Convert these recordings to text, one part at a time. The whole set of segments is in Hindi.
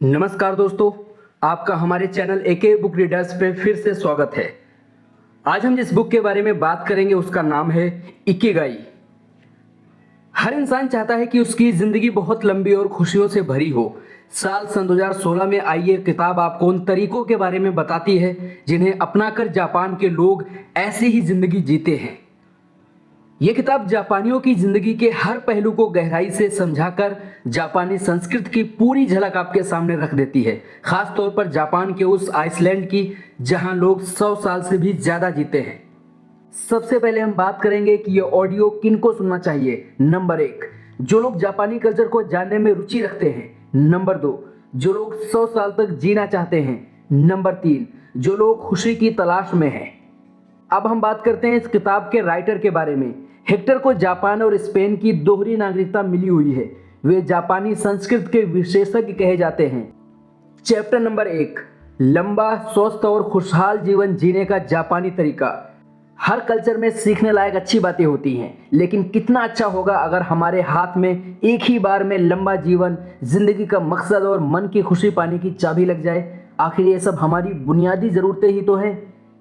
नमस्कार दोस्तों, आपका हमारे चैनल एके बुक रीडर्स पे फिर से स्वागत है। आज हम जिस बुक के बारे में बात करेंगे उसका नाम है इकिगाई। हर इंसान चाहता है कि उसकी ज़िंदगी बहुत लंबी और खुशियों से भरी हो। साल सन 2016 में आई ये किताब आपको उन तरीकों के बारे में बताती है जिन्हें अपनाकर जापान के लोग ऐसी ही ज़िंदगी जीते हैं। ये किताब जापानियों की जिंदगी के हर पहलू को गहराई से समझाकर जापानी संस्कृति की पूरी झलक आपके सामने रख देती है, खास तौर पर जापान के उस आइसलैंड की जहां लोग 100 साल से भी ज्यादा जीते हैं। सबसे पहले हम बात करेंगे कि ये ऑडियो किनको सुनना चाहिए। नंबर 1, जो लोग जापानी कल्चर को जानने में रुचि रखते हैं। नंबर 2, जो लोग 100 साल तक जीना चाहते हैं। नंबर 3, जो लोग खुशी की तलाश में हैं। अब हम बात करते हैं इस किताब के राइटर के बारे में। हेक्टर को जापान और स्पेन की दोहरी नागरिकता मिली हुई है। वे जापानी संस्कृति के विशेषज्ञ कहे जाते हैं। चैप्टर नंबर 1, लंबा, स्वस्थ और खुशहाल जीवन जीने का जापानी तरीका। हर कल्चर में सीखने लायक अच्छी बातें होती हैं, लेकिन कितना अच्छा होगा अगर हमारे हाथ में एक ही बार में लंबा जीवन, जिंदगी का मकसद और मन की खुशी पाने की चाबी लग जाए। आखिर ये सब हमारी बुनियादी ज़रूरतें ही तो हैं।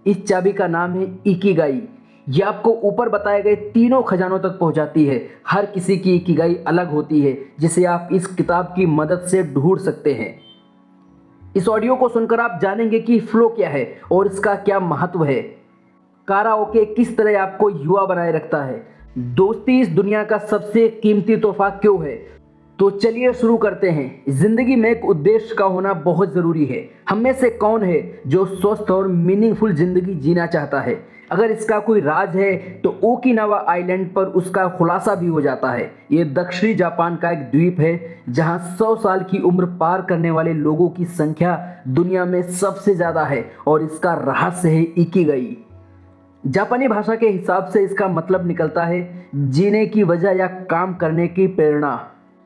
इस चाबी का नाम है इकिगाई। ये आपको ऊपर बताए गए तीनों खजानों तक पहुंचाती है। हर किसी की इकिगाई अलग होती है, जिसे आप इस किताब की मदद से ढूंढ सकते हैं। इस ऑडियो को सुनकर आप जानेंगे कि फ्लो क्या है और इसका क्या महत्व है। काराओके किस तरह आपको युवा बनाए रखता है। दोस्ती इस दुनिया का सबसे कीमती तोहफा क्यों है। तो चलिए शुरू करते हैं। जिंदगी में एक उद्देश्य का होना बहुत ज़रूरी है। हम में से कौन है जो स्वस्थ और मीनिंगफुल जिंदगी जीना चाहता है। अगर इसका कोई राज है तो ओकिनावा आइलैंड पर उसका खुलासा भी हो जाता है। ये दक्षिणी जापान का एक द्वीप है जहां 100 साल की उम्र पार करने वाले लोगों की संख्या दुनिया में सबसे ज़्यादा है और इसका रहस्य है इकिगाई। जापानी भाषा के हिसाब से इसका मतलब निकलता है जीने की वजह या काम करने की प्रेरणा।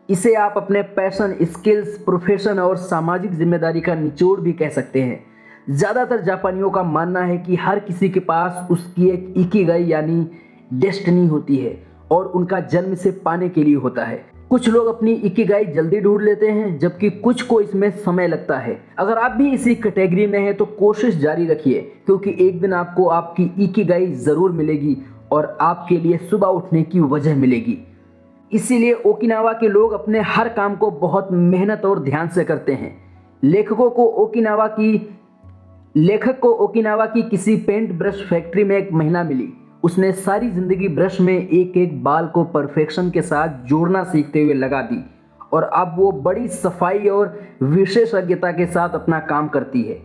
इसे आप अपने पैशन, स्किल्स, प्रोफेशन और सामाजिक जिम्मेदारी का निचोड़ भी कह सकते हैं। ज़्यादातर जापानियों का मानना है कि हर किसी के पास उसकी एक इकिगाई यानी डेस्टिनी होती है और उनका जन्म से पाने के लिए होता है। कुछ लोग अपनी इकिगाई जल्दी ढूंढ लेते हैं, जबकि कुछ को इसमें समय लगता है। अगर आप भी इसी कैटेगरी में हैं तो कोशिश जारी रखिए, क्योंकि एक दिन आपको आपकी इकिगाई ज़रूर मिलेगी और आपके लिए सुबह उठने की वजह मिलेगी। इसीलिए ओकिनावा के लोग अपने हर काम को बहुत मेहनत और ध्यान से करते हैं। लेखक को ओकिनावा की किसी पेंट ब्रश फैक्ट्री में एक महिला मिली। उसने सारी जिंदगी ब्रश में एक एक बाल को परफेक्शन के साथ जोड़ना सीखते हुए लगा दी और अब वो बड़ी सफाई और विशेषज्ञता के साथ अपना काम करती है।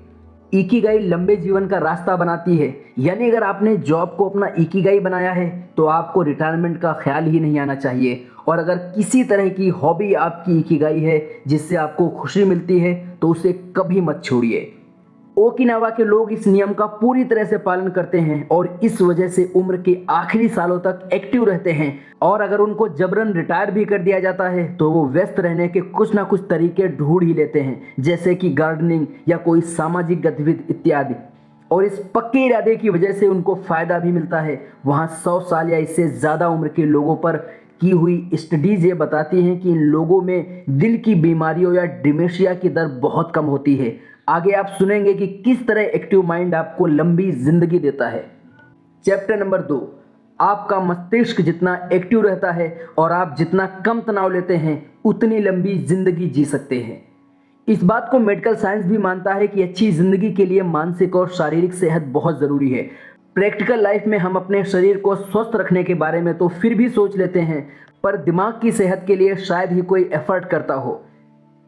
इकिगाई लंबे जीवन का रास्ता बनाती है, यानी अगर आपने जॉब को अपना इकिगाई बनाया है तो आपको रिटायरमेंट का ख्याल ही नहीं आना चाहिए। और अगर किसी तरह की हॉबी आपकी इकिगाई है जिससे आपको खुशी मिलती है तो उसे कभी मत छोड़िए। ओकिनावा के लोग इस नियम का पूरी तरह से पालन करते हैं और इस वजह से उम्र के आखिरी सालों तक एक्टिव रहते हैं। और अगर उनको जबरन रिटायर भी कर दिया जाता है तो वो व्यस्त रहने के कुछ ना कुछ तरीके ढूंढ ही लेते हैं, जैसे कि गार्डनिंग या कोई सामाजिक गतिविधि इत्यादि। और इस पक्के इरादे की वजह से उनको फ़ायदा भी मिलता है। वहाँ 100 साल या इससे ज़्यादा उम्र के लोगों पर की हुई स्टडीज़ ये बताती हैं कि इन लोगों में दिल की बीमारियों या डिमेंशिया की दर बहुत कम होती है। आगे आप सुनेंगे कि किस तरह एक्टिव माइंड आपको लंबी जिंदगी देता है। चैप्टर नंबर 2, आपका मस्तिष्क जितना एक्टिव रहता है और आप जितना कम तनाव लेते हैं उतनी लंबी जिंदगी जी सकते हैं। इस बात को मेडिकल साइंस भी मानता है कि अच्छी जिंदगी के लिए मानसिक और शारीरिक सेहत बहुत ज़रूरी है। प्रैक्टिकल लाइफ में हम अपने शरीर को स्वस्थ रखने के बारे में तो फिर भी सोच लेते हैं, पर दिमाग की सेहत के लिए शायद ही कोई एफर्ट करता हो।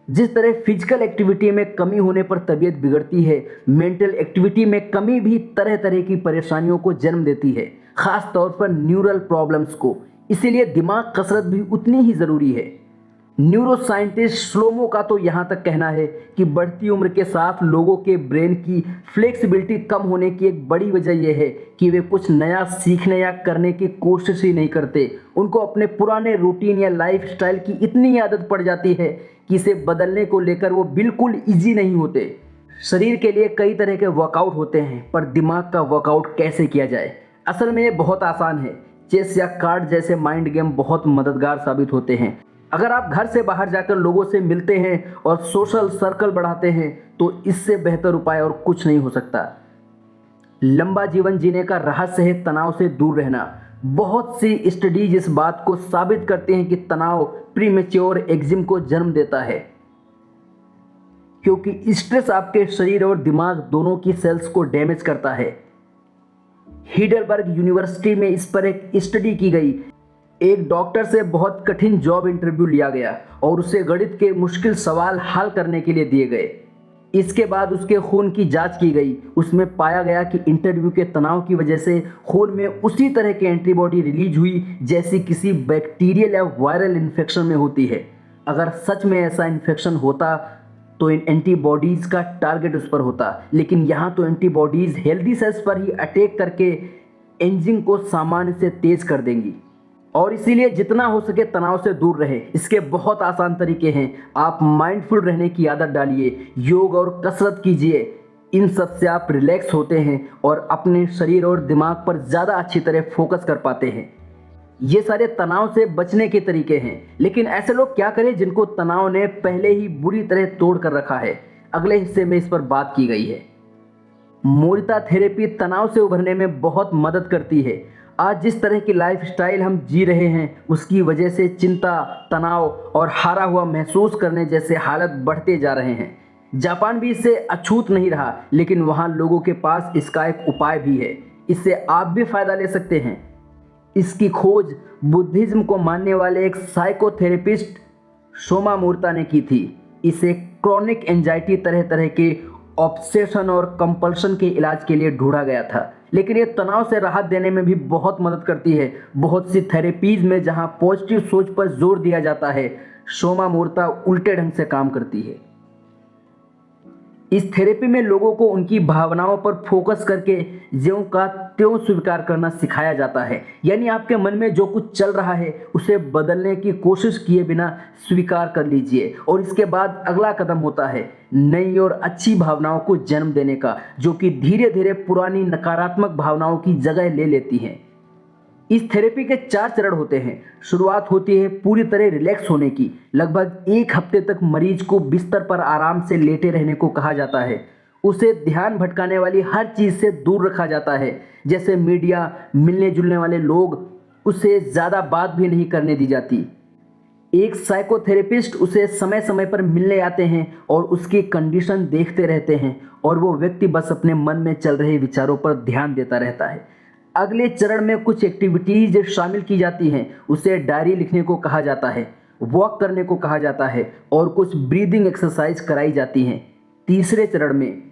जिस तरह फिजिकल एक्टिविटी में कमी होने पर तबीयत बिगड़ती है, मेंटल एक्टिविटी में कमी भी तरह तरह की परेशानियों को जन्म देती है, खास तौर पर न्यूरल प्रॉब्लम्स को। इसीलिए दिमाग कसरत भी उतनी ही ज़रूरी है। न्यूरो साइंटिस्ट श्लोमो का तो यहाँ तक कहना है कि बढ़ती उम्र के साथ लोगों के ब्रेन की फ्लेक्सिबिलिटी कम होने की एक बड़ी वजह यह है कि वे कुछ नया सीखने या करने की कोशिश ही नहीं करते। उनको अपने पुराने रूटीन या लाइफस्टाइल की इतनी आदत पड़ जाती है कि इसे बदलने को लेकर वो बिल्कुल ईजी नहीं होते। शरीर के लिए कई तरह के वर्कआउट होते हैं, पर दिमाग का वर्कआउट कैसे किया जाए? असल में ये बहुत आसान है। चेस या कार्ड जैसे माइंड गेम बहुत मददगार साबित होते हैं। अगर आप घर से बाहर जाकर लोगों से मिलते हैं और सोशल सर्कल बढ़ाते हैं तो इससे बेहतर उपाय और कुछ नहीं हो सकता। लंबा जीवन जीने का रहस्य है तनाव से दूर रहना। बहुत सी स्टडीज इस बात को साबित करते हैं कि तनाव प्रीमेच्योर एग्जिम को जन्म देता है, क्योंकि स्ट्रेस आपके शरीर और दिमाग दोनों की सेल्स को डैमेज करता है। हिडेलबर्ग यूनिवर्सिटी में इस पर एक स्टडी की गई। एक डॉक्टर से बहुत कठिन जॉब इंटरव्यू लिया गया और उसे गणित के मुश्किल सवाल हल करने के लिए दिए गए। इसके बाद उसके खून की जांच की गई। उसमें पाया गया कि इंटरव्यू के तनाव की वजह से खून में उसी तरह की एंटीबॉडी रिलीज हुई जैसी किसी बैक्टीरियल या वायरल इन्फेक्शन में होती है। अगर सच में ऐसा इन्फेक्शन होता तो इन एंटीबॉडीज का टारगेट उस पर होता, लेकिन यहाँ तो एंटीबॉडीज हेल्दी सेल्स पर ही अटैक करके एंजिन को सामान्य से तेज कर देंगी। और इसीलिए जितना हो सके तनाव से दूर रहे। इसके बहुत आसान तरीके हैं। आप माइंडफुल रहने की आदत डालिए, योग और कसरत कीजिए। इन सब से आप रिलैक्स होते हैं और अपने शरीर और दिमाग पर ज़्यादा अच्छी तरह फोकस कर पाते हैं। ये सारे तनाव से बचने के तरीके हैं। लेकिन ऐसे लोग क्या करें जिनको तनाव ने पहले ही बुरी तरह तोड़ कर रखा है? अगले हिस्से में इस पर बात की गई है। मोरिता थेरेपी तनाव से उभरने में बहुत मदद करती है। आज जिस तरह की लाइफस्टाइल हम जी रहे हैं उसकी वजह से चिंता, तनाव और हारा हुआ महसूस करने जैसे हालत बढ़ते जा रहे हैं। जापान भी इससे अछूत नहीं रहा, लेकिन वहाँ लोगों के पास इसका एक उपाय भी है। इससे आप भी फायदा ले सकते हैं। इसकी खोज बुद्धिज्म को मानने वाले एक साइकोथेरेपिस्ट शोमा मूर्ता ने की थी। इसे क्रोनिक एंजाइटी, तरह तरह के ऑब्सेशन और कंपल्शन के इलाज के लिए ढूंढा गया था, लेकिन ये तनाव से राहत देने में भी बहुत मदद करती है। बहुत सी थेरेपीज में जहां पॉजिटिव सोच पर जोर दिया जाता है, शोमा मूर्ता उल्टे ढंग से काम करती है। इस थेरेपी में लोगों को उनकी भावनाओं पर फोकस करके ज्यों का त्यों स्वीकार करना सिखाया जाता है। यानी आपके मन में जो कुछ चल रहा है उसे बदलने की कोशिश किए बिना स्वीकार कर लीजिए, और इसके बाद अगला कदम होता है नई और अच्छी भावनाओं को जन्म देने का, जो कि धीरे धीरे पुरानी नकारात्मक भावनाओं की जगह ले लेती हैं। इस थेरेपी के 4 चरण होते हैं। शुरुआत होती है पूरी तरह रिलैक्स होने की। लगभग 1 हफ्ते तक मरीज को बिस्तर पर आराम से लेटे रहने को कहा जाता है। उसे ध्यान भटकाने वाली हर चीज़ से दूर रखा जाता है, जैसे मीडिया, मिलने जुलने वाले लोग। उसे ज़्यादा बात भी नहीं करने दी जाती। एक साइकोथेरेपिस्ट उसे समय समय पर मिलने आते हैं और उसकी कंडीशन देखते रहते हैं, और वो व्यक्ति बस अपने मन में चल रहे विचारों पर ध्यान देता रहता है। अगले चरण में कुछ एक्टिविटीज शामिल की जाती हैं। उसे डायरी लिखने को कहा जाता है, वॉक करने को कहा जाता है, और कुछ ब्रीदिंग एक्सरसाइज कराई जाती हैं। तीसरे चरण में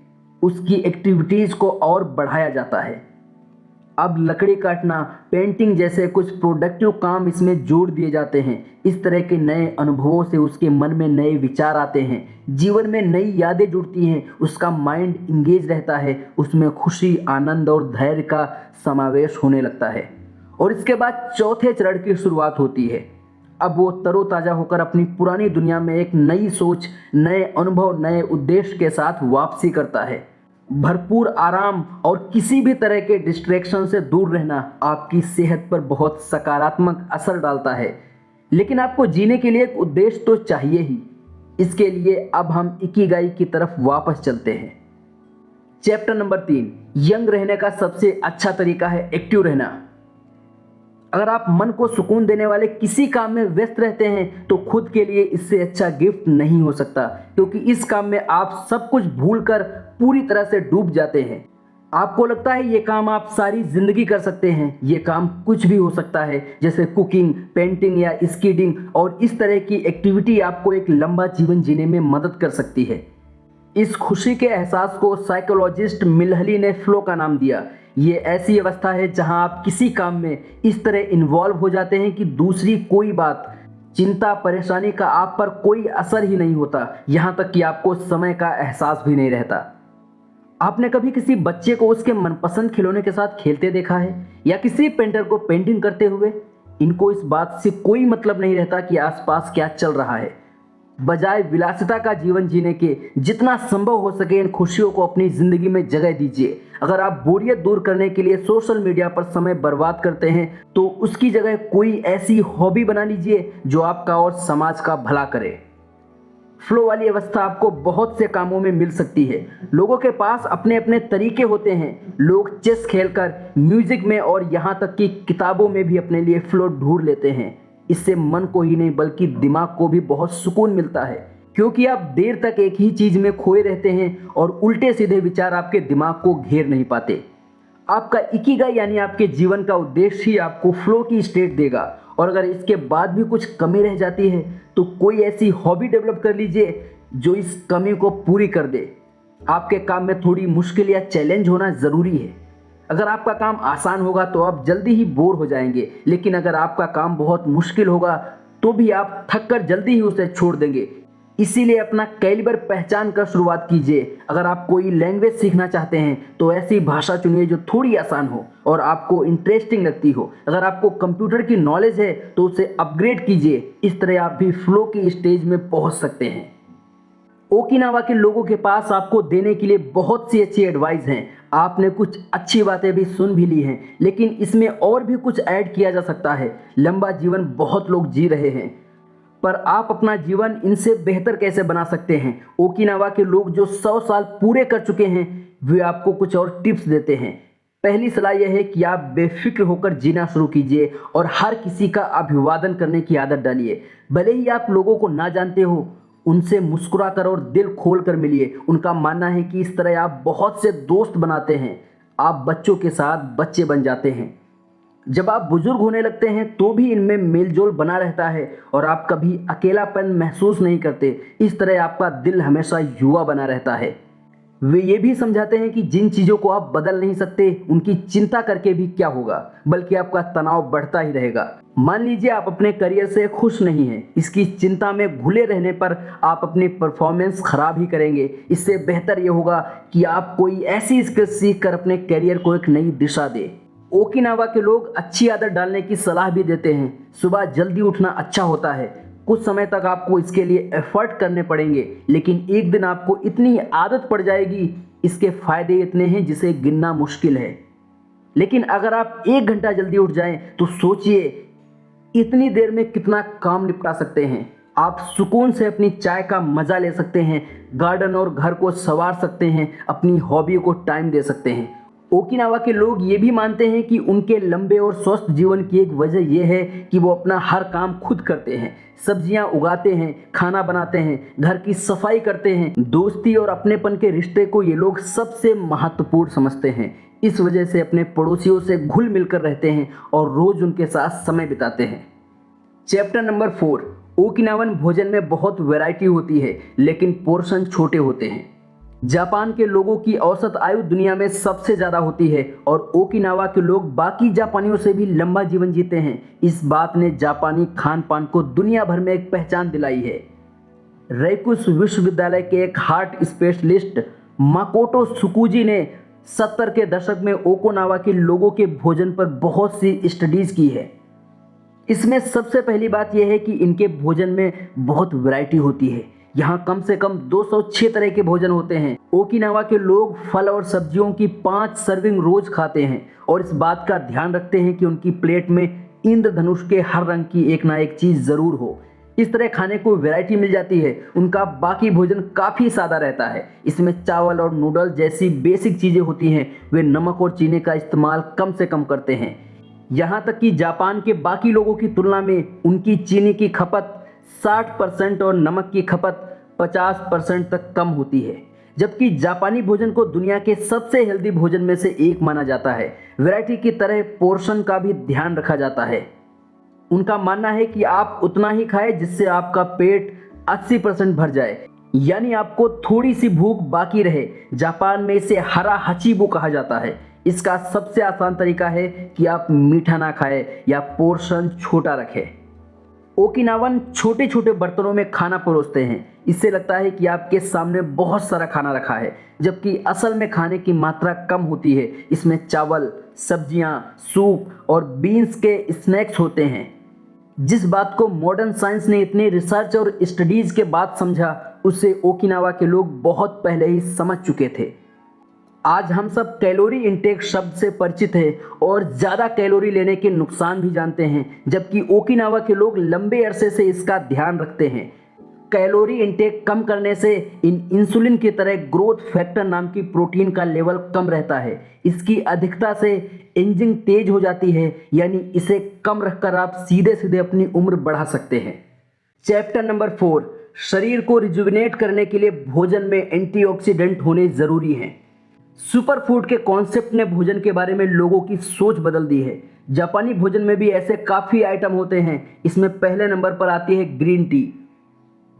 उसकी एक्टिविटीज को और बढ़ाया जाता है। अब लकड़ी काटना, पेंटिंग जैसे कुछ प्रोडक्टिव काम इसमें जोड़ दिए जाते हैं। इस तरह के नए अनुभवों से उसके मन में नए विचार आते हैं, जीवन में नई यादें जुड़ती हैं, उसका माइंड इंगेज रहता है, उसमें खुशी, आनंद और धैर्य का समावेश होने लगता है। और इसके बाद चौथे चरण की शुरुआत होती है। अब वो तरोताज़ा होकर अपनी पुरानी दुनिया में एक नई सोच, नए अनुभव, नए उद्देश्य के साथ वापसी करता है। भरपूर आराम और किसी भी तरह के डिस्ट्रैक्शन से दूर रहना आपकी सेहत पर बहुत सकारात्मक असर डालता है। लेकिन आपको जीने के लिए एक उद्देश्य तो चाहिए ही। इसके लिए अब हम इकिगाई की तरफ वापस चलते हैं। चैप्टर नंबर 3, यंग रहने का सबसे अच्छा तरीका है एक्टिव रहना। अगर आप मन को सुकून देने वाले किसी काम में व्यस्त रहते हैं तो खुद के लिए इससे अच्छा गिफ्ट नहीं हो सकता, क्योंकि इस काम में आप सब कुछ भूलकर पूरी तरह से डूब जाते हैं। आपको लगता है ये काम आप सारी जिंदगी कर सकते हैं। ये काम कुछ भी हो सकता है, जैसे कुकिंग, पेंटिंग या स्केटिंग, और इस तरह की एक्टिविटी आपको एक लंबा जीवन जीने में मदद कर सकती है। इस खुशी के एहसास को साइकोलॉजिस्ट मिलहली ने फ्लो का नाम दिया। ये ऐसी अवस्था है जहां आप किसी काम में इस तरह इन्वॉल्व हो जाते हैं कि दूसरी कोई बात, चिंता, परेशानी का आप पर कोई असर ही नहीं होता, यहां तक कि आपको समय का एहसास भी नहीं रहता। आपने कभी किसी बच्चे को उसके मनपसंद खिलौने के साथ खेलते देखा है, या किसी पेंटर को पेंटिंग करते हुए? इनको इस बात से कोई मतलब नहीं रहता कि आसपास क्या चल रहा है। बजाय विलासिता का जीवन जीने के जितना संभव हो सके इन खुशियों को अपनी जिंदगी में जगह दीजिए। अगर आप बोरियत दूर करने के लिए सोशल मीडिया पर समय बर्बाद करते हैं तो उसकी जगह कोई ऐसी हॉबी बना लीजिए जो आपका और समाज का भला करे। फ्लो वाली अवस्था आपको बहुत से कामों में मिल सकती है। लोगों के पास अपने अपने तरीके होते हैं। लोग चेस खेलकर, म्यूजिक में और यहाँ तक कि किताबों में भी अपने लिए फ्लो ढूंढ लेते हैं। इससे मन को ही नहीं बल्कि दिमाग को भी बहुत सुकून मिलता है, क्योंकि आप देर तक एक ही चीज में खोए रहते हैं और उल्टे सीधे विचार आपके दिमाग को घेर नहीं पाते। आपका इकिगाई यानी आपके जीवन का उद्देश्य ही आपको फ्लो की स्टेट देगा। और अगर इसके बाद भी कुछ कमी रह जाती है तो कोई ऐसी हॉबी डेवलप कर लीजिए जो इस कमी को पूरी कर दे। आपके काम में थोड़ी मुश्किल या चैलेंज होना ज़रूरी है। अगर आपका काम आसान होगा तो आप जल्दी ही बोर हो जाएंगे, लेकिन अगर आपका काम बहुत मुश्किल होगा तो भी आप थक कर जल्दी ही उसे छोड़ देंगे। इसीलिए अपना कैलिबर पहचान कर शुरुआत कीजिए। अगर आप कोई लैंग्वेज सीखना चाहते हैं तो ऐसी भाषा चुनिए जो थोड़ी आसान हो और आपको इंटरेस्टिंग लगती हो। अगर आपको कंप्यूटर की नॉलेज है तो उसे अपग्रेड कीजिए। इस तरह आप भी फ्लो की स्टेज में पहुंच सकते हैं। ओकिनावा के लोगों के पास आपको देने के लिए बहुत सी अच्छी एडवाइस हैं। आपने कुछ अच्छी बातें भी सुन भी ली हैं, लेकिन इसमें और भी कुछ ऐड किया जा सकता है। लंबा जीवन बहुत लोग जी रहे हैं, पर आप अपना जीवन इनसे बेहतर कैसे बना सकते हैं? ओकिनावा के लोग जो 100 साल पूरे कर चुके हैं वे आपको कुछ और टिप्स देते हैं। पहली सलाह यह है कि आप बेफिक्र होकर जीना शुरू कीजिए और हर किसी का अभिवादन करने की आदत डालिए। भले ही आप लोगों को ना जानते हो, उनसे मुस्कुरा कर और दिल खोल कर मिलिए। उनका मानना है कि इस तरह आप बहुत से दोस्त बनाते हैं। आप बच्चों के साथ बच्चे बन जाते हैं। जब आप बुजुर्ग होने लगते हैं तो भी इनमें मेलजोल बना रहता है और आप कभी अकेलापन महसूस नहीं करते। इस तरह आपका दिल हमेशा युवा बना रहता है। वे ये भी समझाते हैं कि जिन चीज़ों को आप बदल नहीं सकते उनकी चिंता करके भी क्या होगा, बल्कि आपका तनाव बढ़ता ही रहेगा। मान लीजिए आप अपने करियर से खुश नहीं हैं, इसकी चिंता में घुले रहने पर आप अपनी परफॉर्मेंस खराब ही करेंगे। इससे बेहतर ये होगा कि आप कोई ऐसी स्किल सीख कर अपने करियर को एक नई दिशा दें। ओकिनावा के लोग अच्छी आदत डालने की सलाह भी देते हैं। सुबह जल्दी उठना अच्छा होता है। कुछ समय तक आपको इसके लिए एफर्ट करने पड़ेंगे, लेकिन एक दिन आपको इतनी आदत पड़ जाएगी। इसके फायदे इतने हैं जिसे गिनना मुश्किल है। लेकिन अगर आप 1 घंटा जल्दी उठ जाएं तो सोचिए इतनी देर में कितना काम निपटा सकते हैं। आप सुकून से अपनी चाय का मजा ले सकते हैं, गार्डन और घर को संवार सकते हैं, अपनी हॉबी को टाइम दे सकते हैं। ओकिनावा के लोग ये भी मानते हैं कि उनके लंबे और स्वस्थ जीवन की एक वजह यह है कि वो अपना हर काम खुद करते हैं। सब्जियां उगाते हैं, खाना बनाते हैं, घर की सफाई करते हैं। दोस्ती और अपनेपन के रिश्ते को ये लोग सबसे महत्वपूर्ण समझते हैं। इस वजह से अपने पड़ोसियों से घुल मिलकर रहते हैं और रोज उनके साथ समय बिताते हैं। Chapter number 4। ओकिनावन भोजन में बहुत वैरायटी होती है, लेकिन पोर्शन छोटे होते हैं। जापान के लोगों की औसत आयु दुनिया में सबसे ज़्यादा होती है और ओकिनावा के लोग बाकी जापानियों से भी लंबा जीवन जीते हैं। इस बात ने जापानी खान पान को दुनिया भर में एक पहचान दिलाई है। रैकुस विश्वविद्यालय के एक हार्ट स्पेशलिस्ट माकोटो सुकुजी ने 70 के दशक में ओकिनावा के लोगों के भोजन पर बहुत सी स्टडीज की है। इसमें सबसे पहली बात यह है कि इनके भोजन में बहुत वैरायटी होती है। यहाँ कम से कम 206 तरह के भोजन होते हैं। ओकिनावा के लोग फल और सब्जियों की 5 सर्विंग रोज खाते हैं और इस बात का ध्यान रखते हैं कि उनकी प्लेट में इंद्रधनुष के हर रंग की एक ना एक चीज जरूर हो। इस तरह खाने को वैरायटी मिल जाती है। उनका बाकी भोजन काफी सादा रहता है। इसमें चावल और नूडल्स जैसी बेसिक चीजें होती हैं। वे नमक और चीनी का इस्तेमाल कम से कम करते हैं। यहाँ तक कि जापान के बाकी लोगों की तुलना में उनकी चीनी की खपत 60% और नमक की खपत 50% तक कम होती है। जबकि जापानी भोजन को दुनिया के सबसे हेल्दी भोजन में से एक माना जाता है। वैरायटी की तरह पोर्शन का भी ध्यान रखा जाता है। उनका मानना है कि आप उतना ही खाएं जिससे आपका पेट 80% भर जाए, यानी आपको थोड़ी सी भूख बाकी रहे। जापान में इसे हरा हचीबू कहा जाता है। इसका सबसे आसान तरीका है कि आप मीठा ना खाएं या पोर्शन छोटा रखें। ओकिनावन छोटे छोटे बर्तनों में खाना परोसते हैं। इससे लगता है कि आपके सामने बहुत सारा खाना रखा है, जबकि असल में खाने की मात्रा कम होती है। इसमें चावल, सब्जियां, सूप और बीन्स के स्नैक्स होते हैं। जिस बात को मॉडर्न साइंस ने इतने रिसर्च और स्टडीज के बाद समझा, उसे ओकिनावा के लोग बहुत पहले ही समझ चुके थे। आज हम सब कैलोरी इंटेक शब्द से परिचित हैं और ज़्यादा कैलोरी लेने के नुकसान भी जानते हैं, जबकि ओकिनावा के लोग लंबे अरसे से इसका ध्यान रखते हैं। कैलोरी इंटेक कम करने से इंसुलिन की तरह ग्रोथ फैक्टर नाम की प्रोटीन का लेवल कम रहता है। इसकी अधिकता से एजिंग तेज हो जाती है, यानी इसे कम रखकर आप सीधे सीधे अपनी उम्र बढ़ा सकते हैं। चैप्टर नंबर 4, शरीर को रिजुविनेट करने के लिए भोजन में एंटीऑक्सीडेंट होने ज़रूरी हैं। सुपर फूड के कॉन्सेप्ट ने भोजन के बारे में लोगों की सोच बदल दी है। जापानी भोजन में भी ऐसे काफ़ी आइटम होते हैं। इसमें पहले नंबर पर आती है ग्रीन टी।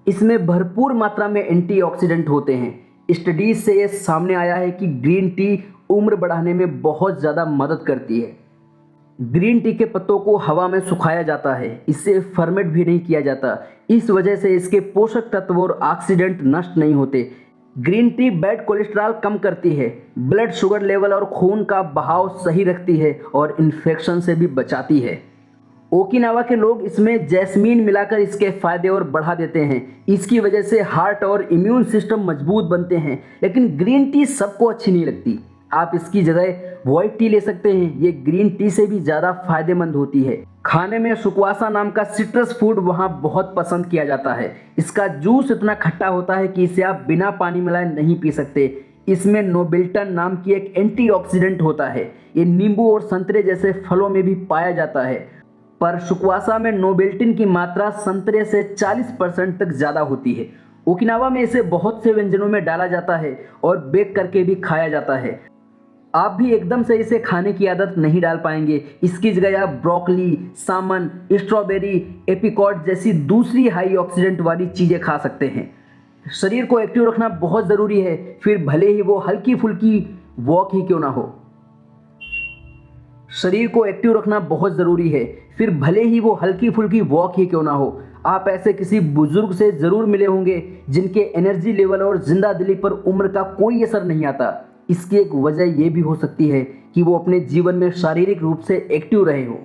इसमें भरपूर मात्रा में एंटीऑक्सीडेंट होते हैं। स्टडीज से ये सामने आया है कि ग्रीन टी उम्र बढ़ाने में बहुत ज़्यादा मदद करती है। ग्रीन टी के पत्तों को हवा में सुखाया जाता है, इससे फर्मेंट भी नहीं किया जाता। इस वजह से इसके पोषक तत्व और ऑक्सीडेंट नष्ट नहीं होते। ग्रीन टी बैड कोलेस्ट्रॉल कम करती है, ब्लड शुगर लेवल और खून का बहाव सही रखती है और इन्फेक्शन से भी बचाती है। ओकिनावा के लोग इसमें जैस्मीन मिलाकर इसके फायदे और बढ़ा देते हैं। इसकी वजह से हार्ट और इम्यून सिस्टम मजबूत बनते हैं। लेकिन ग्रीन टी सबको अच्छी नहीं लगती। आप इसकी जगह व्हाइट टी ले सकते हैं। ये ग्रीन टी से भी ज़्यादा फायदेमंद होती है। खाने में सुक्वासा नाम का सिट्रस फूड वहाँ बहुत पसंद किया जाता है। इसका जूस इतना खट्टा होता है कि इसे आप बिना पानी मिलाए नहीं पी सकते। इसमें नोबिल्टन नाम की एक एंटीऑक्सीडेंट होता है। ये नींबू और संतरे जैसे फलों में भी पाया जाता है, पर सुक्वासा में नोबिल्टिन की मात्रा संतरे से 40% तक ज़्यादा होती है। ओकिनावा में इसे बहुत से व्यंजनों में डाला जाता है और बेक करके भी खाया जाता है। आप भी एकदम से इसे खाने की आदत नहीं डाल पाएंगे। इसकी जगह आप ब्रोकली, सामन, स्ट्रॉबेरी, एपिकॉट जैसी दूसरी हाई ऑक्सीडेंट वाली चीज़ें खा सकते हैं। शरीर को एक्टिव रखना बहुत ज़रूरी है, फिर भले ही वो हल्की फुल्की वॉक ही क्यों ना हो। शरीर को एक्टिव रखना बहुत ज़रूरी है, फिर भले ही वो हल्की फुल्की वॉक ही क्यों ना हो। आप ऐसे किसी बुजुर्ग से ज़रूर मिले होंगे जिनके एनर्जी लेवल और जिंदा दिली पर उम्र का कोई असर नहीं आता। इसकी एक वजह यह भी हो सकती है कि वो अपने जीवन में शारीरिक रूप से एक्टिव रहे हो।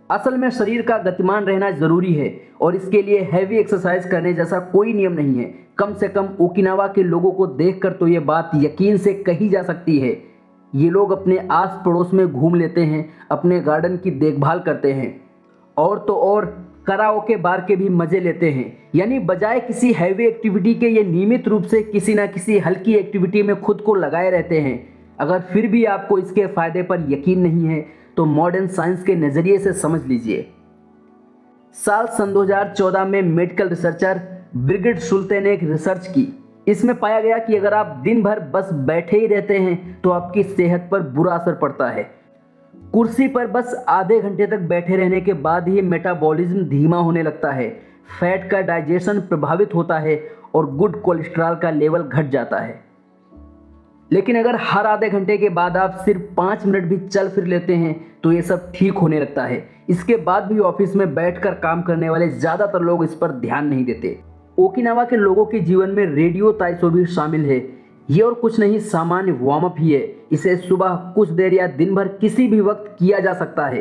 असल में शरीर का गतिमान रहना ज़रूरी है और इसके लिए हैवी एक्सरसाइज करने जैसा कोई नियम नहीं है। कम से कम ओकिनावा के लोगों को देखकर तो ये बात यकीन से कही जा सकती है। ये लोग अपने आस पड़ोस में घूम लेते हैं, अपने गार्डन की देखभाल करते हैं और तो और कराओके बार के भी मज़े लेते हैं। यानी बजाय किसी हैवी एक्टिविटी के ये नियमित रूप से किसी ना किसी हल्की एक्टिविटी में खुद को लगाए रहते हैं। अगर फिर भी आपको इसके फ़ायदे पर यकीन नहीं है तो मॉडर्न साइंस के नज़रिए से समझ लीजिए। साल सन 2014 में मेडिकल रिसर्चर ब्रिगिड शुल्ते ने एक रिसर्च की। इसमें पाया गया कि अगर आप दिन भर बस बैठे ही रहते हैं तो आपकी सेहत पर बुरा असर पड़ता है। कुर्सी पर बस आधे घंटे तक बैठे रहने के बाद ही मेटाबॉलिज्म धीमा होने लगता है, फैट का डाइजेशन प्रभावित होता है और गुड कोलेस्ट्रॉल का लेवल घट जाता है। लेकिन अगर हर आधे घंटे के बाद आप सिर्फ 5 मिनट भी चल फिर लेते हैं तो ये सब ठीक होने लगता है। इसके बाद भी ऑफिस में बैठकर काम करने वाले ज़्यादातर लोग इस पर ध्यान नहीं देते। ओकिनावा के लोगों के जीवन में रेडियो ताइसो भी शामिल है। ये और कुछ नहीं, सामान्य वार्म अप ही है। इसे सुबह कुछ देर या दिन भर किसी भी वक्त किया जा सकता है।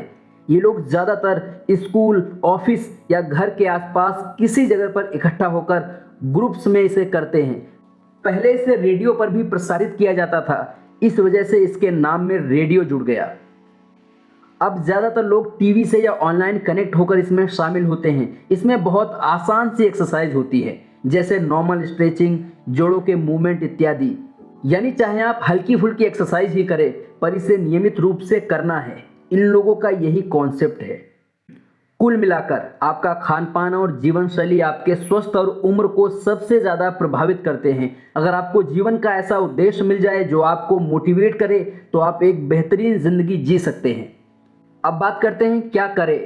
ये लोग ज़्यादातर स्कूल, ऑफिस या घर के आसपास किसी जगह पर इकट्ठा होकर ग्रुप्स में इसे करते हैं। पहले इसे रेडियो पर भी प्रसारित किया जाता था, इस वजह से इसके नाम में रेडियो जुड़ गया। अब ज़्यादातर लोग टीवी से या ऑनलाइन कनेक्ट होकर इसमें शामिल होते हैं। इसमें बहुत आसान सी एक्सरसाइज होती है, जैसे नॉर्मल स्ट्रेचिंग, जोड़ों के मूवमेंट इत्यादि। यानी चाहे आप हल्की फुल्की एक्सरसाइज ही करें, पर इसे नियमित रूप से करना है। इन लोगों का यही कॉन्सेप्ट है। कुल मिलाकर आपका खान पान और जीवन शैली आपके स्वस्थ और उम्र को सबसे ज़्यादा प्रभावित करते हैं। अगर आपको जीवन का ऐसा उद्देश्य मिल जाए जो आपको मोटिवेट करे तो आप एक बेहतरीन ज़िंदगी जी सकते हैं। अब बात करते हैं क्या करें।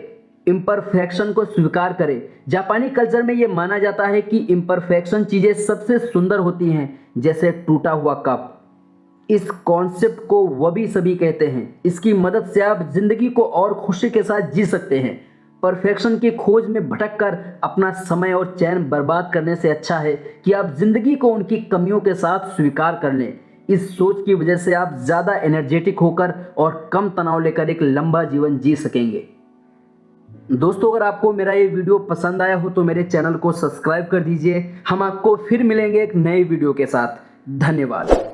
इम्परफेक्शन को स्वीकार करें। जापानी कल्चर में यह माना जाता है कि इम्परफेक्शन चीज़ें सबसे सुंदर होती हैं, जैसे टूटा हुआ कप। इस कॉन्सेप्ट को वबी सभी कहते हैं। इसकी मदद से आप जिंदगी को और खुशी के साथ जी सकते हैं। परफेक्शन की खोज में भटककर अपना समय और चैन बर्बाद करने से अच्छा है कि आप जिंदगी को उनकी कमियों के साथ स्वीकार कर लें। इस सोच की वजह से आप ज़्यादा एनर्जेटिक होकर और कम तनाव लेकर एक लंबा जीवन जी सकेंगे। दोस्तों, अगर आपको मेरा ये वीडियो पसंद आया हो तो मेरे चैनल को सब्सक्राइब कर दीजिए। हम आपको फिर मिलेंगे एक नए वीडियो के साथ। धन्यवाद।